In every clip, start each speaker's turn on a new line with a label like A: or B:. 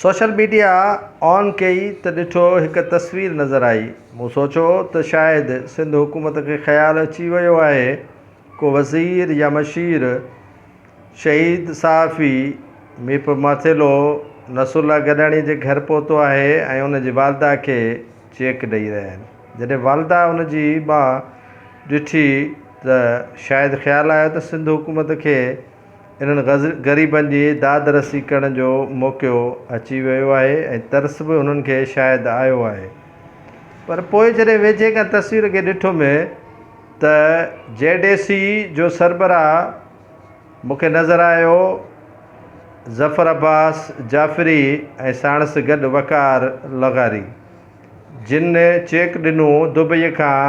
A: Social media on कई त ॾिठो हिकु तस्वीर नज़र आई। मूं सोचो त शायदि सिंध हुकूमत खे ख़्यालु अची वियो आहे को वज़ीर या मशीर शहीद सहाफ़ी मीर माथेलो नसरुल्ला गॾाणी जे घर पहुतो आहे ऐं उनजी वालदा खे चेक ॾेई रहिया आहिनि। जॾहिं वालदा उनजी मां ॾिठी त शायदि ख़्यालु आयो त सिंध हुकूमत खे इन्हनि ग़रीबनि जी दादरसी करण जो मौक़ो अची वियो आहे ऐं तरस बि उन्हनि खे शायदि आयो आहे। पर पोइ जॾहिं वेझे खां तस्वीर खे ॾिठुमि त JDC जो सरबराह मूंखे नज़र आयो ज़फ़र अब्बास जाफ़री ऐं साणसि गॾु वक़ार लगारी, जिन चेक ॾिनो दुबईअ खां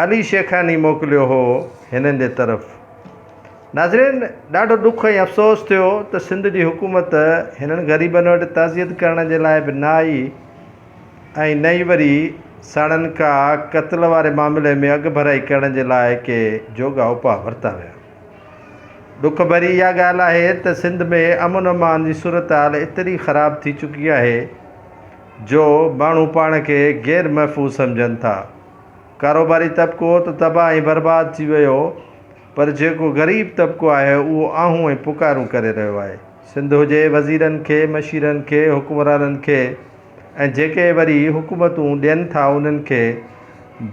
A: अली शेखानी मोकिलियो हो हिननि जे तरफ़। नाज़रीन, ॾाढो ॾुख ऐं अफ़सोस थियो त सिंध जी हुकूमत हिननि ग़रीबनि वटि ताज़ियत करण जे लाइ बि न आई ऐं न ई वरी साणनि खां क़त्ल वारे मामले में अॻु भराई करण जे लाइ के जोगा उपाउ वरिता विया। ॾुख भरी इहा ॻाल्हि आहे त सिंध में अमन अमान जी सूरत हाल एतिरी ख़राब थी चुकी आहे जो माण्हू पाण खे ग़ैर महफ़ूज़ सम्झनि था। कारोबारी तबिको त तबाह ऐं बर्बाद थी वियो, पर जेको ग़रीब तबिको आहे उहो आहूं ऐं पुकारूं करे रहियो आहे। सिंध हुजे वज़ीरनि खे, मशीरनि खे, हुकुमराननि खे ऐं जेके वरी हुकूमतूं ॾियनि था उन्हनि खे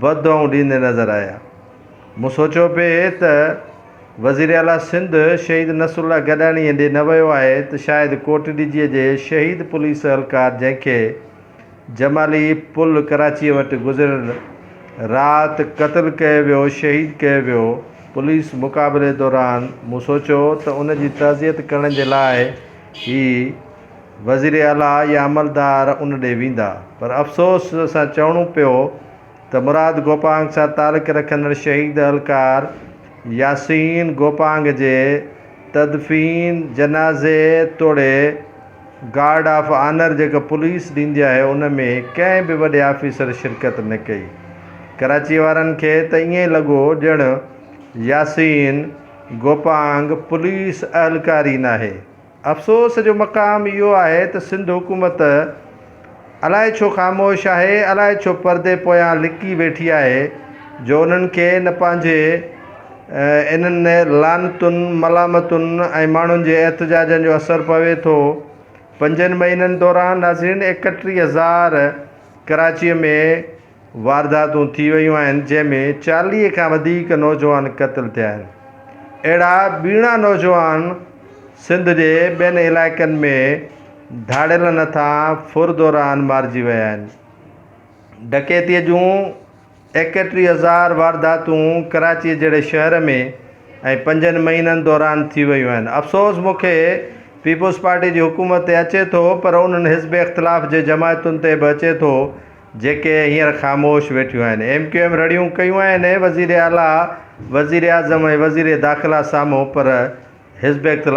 A: बददुआऊं ॾींदे नज़र आया। मूं सोचियो पिए त वज़ीर आला सिंध शहीद नसरुल्ला गॾाणीअ ॾे न वियो आहे त शायदि कोटड़ीजीअ जे शहीद पुलिस एहलकार जंहिंखे जमाली पुल कराचीअ वटि गुज़िरियल राति क़त्ल कयो वियो, शहीद कयो वियो पुलिस मुक़ाबले दौरान, मूं सोचियो त उन जी ताज़ियत करण जे लाइ ही वज़ीर आला या अमलदार उन ॾे वेंदा। पर अफ़सोस सां चवणो पियो त मुराद गोपांग सां तालुक़ रखंदड़ शहीद एहलकार यासीन गोपांग जे तदफ़ीन जनाज़े तोड़े गार्ड ऑफ ऑनर जेका पुलिस ॾींदी आहे उन में कंहिं बि वॾे ऑफिसर शिरकत न कई। कराची वारनि खे त ईअं ई लॻो ॼण यासीन गोपांग पुलिस एहलकारी नाहे। अफ़सोस जो मक़ाम इहो आहे त सिंध हुकूमत अलाए छो ख़ामोश आहे, अलाए छो परदे पोयां लिकी वेठी आहे, जो उन्हनि खे न पंहिंजे इन्हनि लानतुनि मलामतुनि ऐं माण्हुनि जे एहतजाजनि जो असरु पवे थो। 5 महीननि दौरान नाज़रीन 31,000 कराचीअ में वारदातूं थी वियूं आहिनि, जंहिंमें 40 खां वधीक नौजवान क़त्ल थिया आहिनि। अहिड़ा ॿीणा नौजवान सिंध जे ॿियनि इलाइक़नि में धाड़ियल नथा फुर दौरान मारिजी विया आहिनि। डकैतीअ जूं 31,000 वारदातूं कराची जहिड़े शहर में ऐं 5 महीननि दौरान थी वियूं आहिनि। अफ़सोस मूंखे पीपुल्स पार्टी जी हुकूमत ते अचे थो, पर उन्हनि हिज़्ब इख़्तिलाफ़ जे जमायतुनि ते बि अचे थो जेके हींअर ख़ामोश वेठियूं आहिनि। MQM रड़ियूं कयूं आहिनि वज़ीर आला, वज़ीर आज़म ऐं वज़ीर दाख़िला साम्हूं, पर हिज़्ब इख़्तिलाफ़